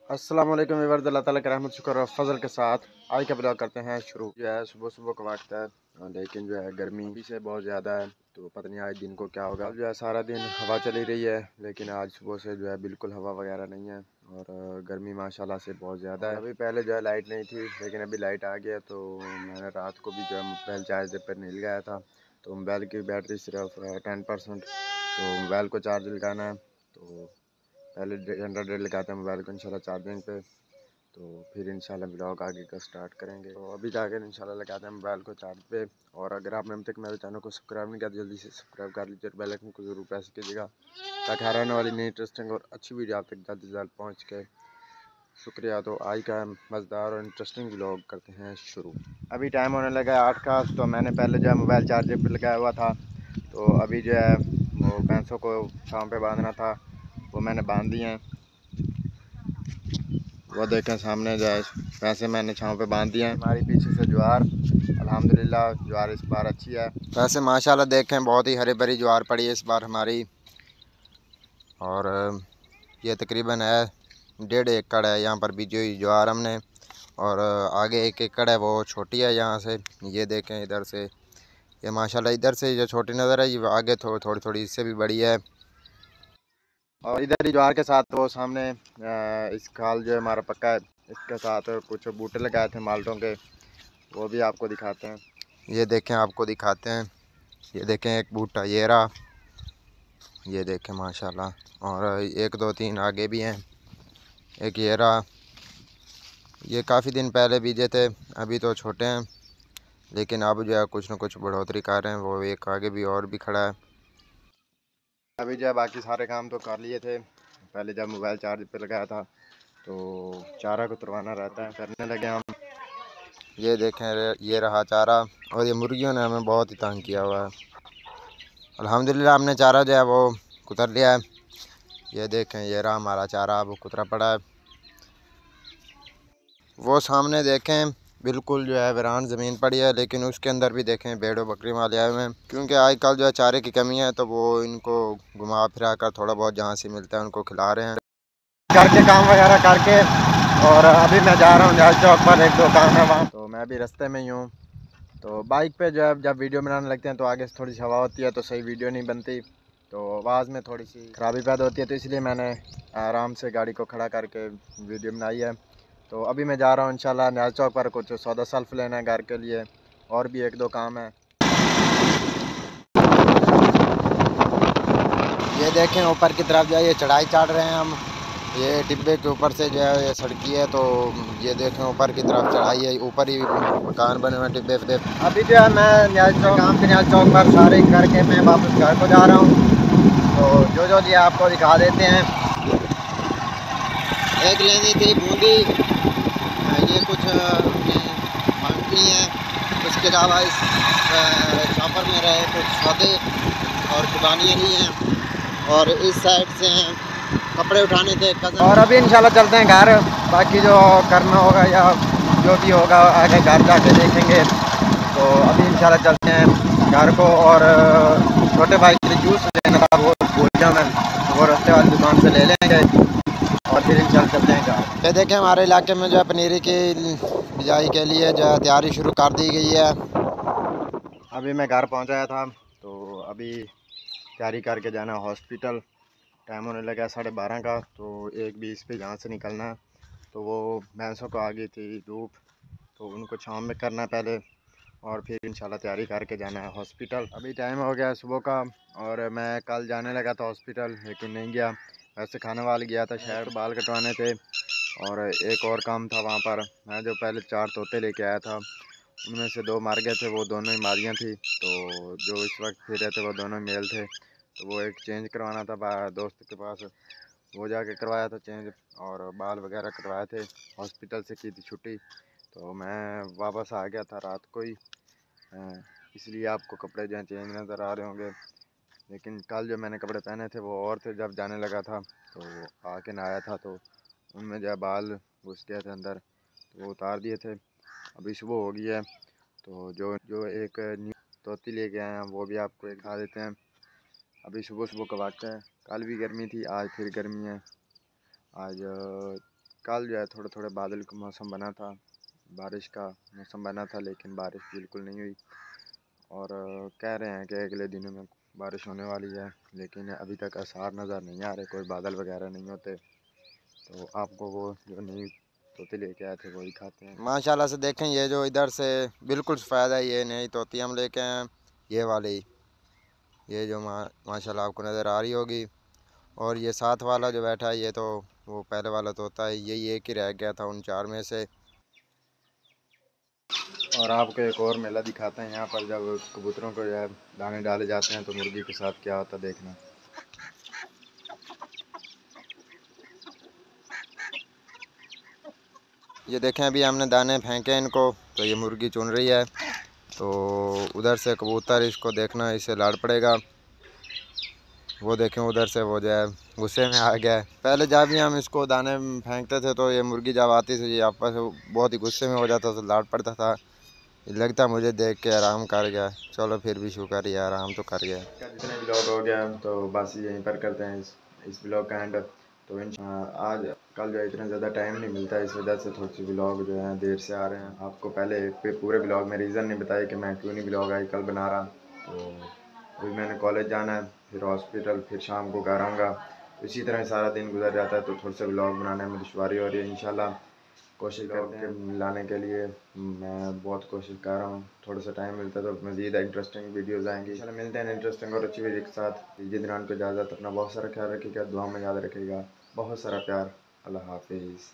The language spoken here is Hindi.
अस्सलाम वालेकुम व्यूअर्स, अल्लाह ताला की रहमत शुक्र और फजल के साथ आज का ब्लॉग करते हैं शुरू। जो है सुबह सुबह का वक्त है, लेकिन जो है गर्मी भी से बहुत ज़्यादा है, तो पता नहीं आज दिन को क्या होगा। जो है सारा दिन हवा चली रही है, लेकिन आज सुबह से जो है बिल्कुल हवा वगैरह नहीं है और गर्मी माशाल्लाह से बहुत ज़्यादा है। अभी पहले जो है लाइट नहीं थी, लेकिन अभी लाइट आ गया। तो मैंने रात को भी जो है मोबाइल चार्ज पर नहीं लगाया था, तो मोबाइल की बैटरी सिर्फ 10%, तो मोबाइल को चार्ज लगाना है। तो पहले 100 लगाते हैं मोबाइल को इंशाल्लाह चार्जिंग पे, तो फिर इंशाल्लाह ब्लॉग आगे का स्टार्ट करेंगे। तो अभी जाकर इंशाल्लाह लगाते हैं मोबाइल को चार्ज पे। और अगर आपने अभी तक मेरे चैनल को सब्सक्राइब नहीं किया तो जल्दी से सब्सक्राइब कर लीजिए, बेल आइकन को जरूर प्रेस कीजिएगा ताकि हर आने वाली नई इंटरेस्टिंग और अच्छी वीडियो आप तक जल्द से जल्द पहुँच के। शुक्रिया। तो आज का मज़ेदार और इंटरेस्टिंग ब्लॉग करते हैं शुरू। अभी टाइम होने लगा है 8 का। तो मैंने पहले जो है मोबाइल चार्जर पर लगाया हुआ था, तो अभी जो है वो भैंसों को छाँव पे बांधना था, वो मैंने बांध दिए हैं। वो देखें सामने जो है वैसे मैंने छाँव पे बांध दिए हैं। हमारी पीछे से ज्वार, अल्हम्दुलिल्लाह ज्वार इस बार अच्छी है। वैसे माशाल्लाह देखें बहुत ही हरी भरी ज्वार पड़ी है इस बार हमारी। और ये तकरीबन है 1.5 एकड़ है यहाँ पर बीजी हुई ज्वार हमने। और आगे 1 एकड़ है, वो छोटी है यहाँ से। ये देखें इधर से, ये माशाल्लाह इधर से जो छोटी नज़र है, ये आगे थोड़ी थोड़ी इससे भी बड़ी है। और इधर ही ज्वार के साथ वो सामने इस खाल जो है हमारा पक्का है, इसके साथ कुछ बूटे लगाए थे माल्टों के, वो भी आपको दिखाते हैं। ये देखें आपको दिखाते हैं, ये देखें एक बूटा ये रहा, ये देखें माशाल्लाह। और 1 2 3 आगे भी हैं, एक ये रहा। ये काफ़ी दिन पहले बीजे थे, अभी तो छोटे हैं, लेकिन अब जो है कुछ न कुछ बढ़ोतरी कर रहे हैं। वो एक आगे भी और भी खड़ा है। अभी जो है बाकी सारे काम तो कर लिए थे। पहले जब मोबाइल चार्ज पे लगाया था तो चारा को तुरवाना रहता है, करने लगे हम। ये देखें ये रहा चारा। और ये मुर्गियों ने हमें बहुत ही तंग किया हुआ है। अल्हम्दुलिल्लाह हमने चारा जो है वो कुतर लिया है। ये देखें ये रहा हमारा चारा, वो कुतरा पड़ा है। वो सामने देखें बिल्कुल जो है वीरान ज़मीन पड़ी है, लेकिन उसके अंदर भी देखें भेड़ बकरी वाले आए हुए हैं, क्योंकि आजकल जो है चारे की कमी है, तो वो इनको घुमा फिरा कर थोड़ा बहुत जहाँ से मिलता है उनको खिला रहे हैं। घर के काम वगैरह करके और अभी मैं जा रहा हूँ जहाज चौक पर, 1 2 काम है वहाँ, तो मैं अभी रास्ते में ही हूँ। तो बाइक पे जो है जब वीडियो बनाने लगते हैं तो आगे से थोड़ी सी हवा होती है, तो सही वीडियो नहीं बनती, तो आवाज़ में थोड़ी सी खराबी पैदा होती है, तो इसलिए मैंने आराम से गाड़ी को खड़ा करके वीडियो बनाई है। तो अभी मैं जा रहा हूँ इंशाल्लाह न्याज चौक पर, कुछ सौदा सल्फ लेना है घर के लिए, और भी 1 2 काम है। ये देखें ऊपर की तरफ जाइए चढ़ाई चढ़ रहे हैं हम। ये टिब्बे के ऊपर से जो है ये सड़की है, तो ये देखें ऊपर की तरफ चढ़ाई है, ऊपर ही मकान बने हुए टिब्बे पे। अभी जो है मैं न्याज चौक काम के न्याज चौक पर सारे करके मैं वापस घर को जा रहा हूँ। तो जो ये आपको दिखा देते हैं। एक लेनी थी बूंदी, ये कुछ मांगनी है। उसके अलावा इस चॉपर में रहे कुछ सौदे और कुर्बानियाँ ली हैं, और इस साइड से हैं कपड़े उठाने थे कज़न। और अभी इंशाल्लाह चलते हैं घर, बाकी जो करना होगा या जो भी होगा आगे घर जाके देखेंगे। तो अभी इंशाल्लाह चलते हैं घर को। और छोटे भाई के लिए जूस लेना था, वो भूल गया मैं, तो वो रास्ते वाली दुकान से ले लेंगे और फिर इंशाल्लाह चलते हैं घर। ये देखें हमारे इलाके में जो है पनीरी की बिजाई के लिए जो है तैयारी शुरू कर दी गई है। अभी मैं घर पहुंचाया था, तो अभी तैयारी करके जाना हॉस्पिटल। टाइम होने लगा 12:30 का, तो 1:20 पे यहाँ से निकलना है। तो वो भैंसों को आ गई थी धूप, तो उनको छाँव में करना है पहले, और फिर इंशाल्लाह तैयारी करके जाना है हॉस्पिटल। अभी टाइम हो गया सुबह का, और मैं कल जाने लगा था हॉस्पिटल, लेकिन नहीं गया। वैसे खाने वाले गया था शहर, बाल कटवाने थे, और एक और काम था वहाँ पर। मैं जो पहले 4 तोते लेके आया था, उनमें से 2 मार गए थे, वो दोनों ही मारियाँ थी। तो जो इस वक्त फिर रहे थे वो दोनों मेल थे, तो वो एक चेंज करवाना था दोस्त के पास, वो जाके करवाया था चेंज, और बाल वगैरह कटवाए थे। हॉस्पिटल से की थी छुट्टी, तो मैं वापस आ गया था रात को ही, इसलिए आपको कपड़े जो हैं चेंज नज़र आ रहे होंगे। लेकिन कल जो मैंने कपड़े पहने थे वो और थे। जब जाने लगा था तो आके नहाया था, तो उनमें जो है बाल घुस गए थे अंदर, तो वो उतार दिए थे। अभी सुबह हो गई है, तो जो जो एक न्यू तोती लेके आए हैं वो भी आपको दिखा देते हैं। अभी सुबह सुबह का वक्त है, कल भी गर्मी थी, आज फिर गर्मी है। आज कल जो है थोड़े थोड़े बादल का मौसम बना था, बारिश का मौसम बना था, लेकिन बारिश बिल्कुल नहीं हुई। और कह रहे हैं कि अगले दिनों में बारिश होने वाली है, लेकिन अभी तक आसार नज़र नहीं आ रहे, कोई बादल वगैरह नहीं होते। तो आपको वो जो नई तोते लेके आए थे वही खाते हैं। माशाल्लाह से देखें, ये जो इधर से बिल्कुल सफ़ेद है, ये नई तोती हम लेके आए हैं, ये वाली, ये जो माशाल्लाह आपको नज़र आ रही होगी। और ये साथ वाला जो बैठा है, ये तो वो पहले वाला तोता है, यही एक ही रह गया था उन 4 में से। और आपको एक और मेला दिखाते हैं, यहाँ पर जब कबूतरों को जो है दाने डाले जाते हैं तो मुर्गी के साथ क्या होता है देखना। ये देखें, अभी हमने दाने फेंके इनको, तो ये मुर्गी चुन रही है, तो उधर से कबूतर इसको देखना, इसे लाड़ पड़ेगा। वो देखें उधर से वो जो है गुस्से में आ गया है। पहले जब भी हम इसको दाने फेंकते थे तो ये मुर्गी जब आती थी ये आपस में बहुत ही गुस्से में हो जाता था, लाड़ पड़ता था। लगता मुझे देख के आराम कर गया, चलो फिर भी शुक्र है, आराम तो कर गया। जितने ब्लॉग हो गया तो बस यहीं पर करते हैं इस ब्लॉग का एंड। तो आज कल जो है इतना ज़्यादा टाइम नहीं मिलता, इस वजह से थोड़ी सी ब्लॉग जो है देर से आ रहे हैं। आपको पहले पूरे ब्लॉग में रीज़न नहीं बताया कि मैं क्यों नहीं ब्लॉग आई कल बना रहा। तो अभी मैंने कॉलेज जाना है, फिर हॉस्पिटल, फिर शाम को घर आऊँगा, इसी तरह सारा दिन गुजर जाता है। तो थोड़े से ब्लॉग बनाने में दुश्वारी हो रही है। इंशाल्लाह कोशिश करते हैं लाने के लिए, मैं बहुत कोशिश कर रहा हूँ। थोड़ा सा टाइम मिलता है तो मज़ीद इंटरेस्टिंग वीडियोज़ आएंगी। इंशाल्लाह मिलते हैं इंटरेस्टिंग और अच्छी वीडियो के साथ। दीजिए दौरान को इजाज़त, अपना बहुत सारा ख्याल रखिएगा, दुआ में याद रखिएगा, बहुत सारा प्यार। अल्लाह हाफिज़।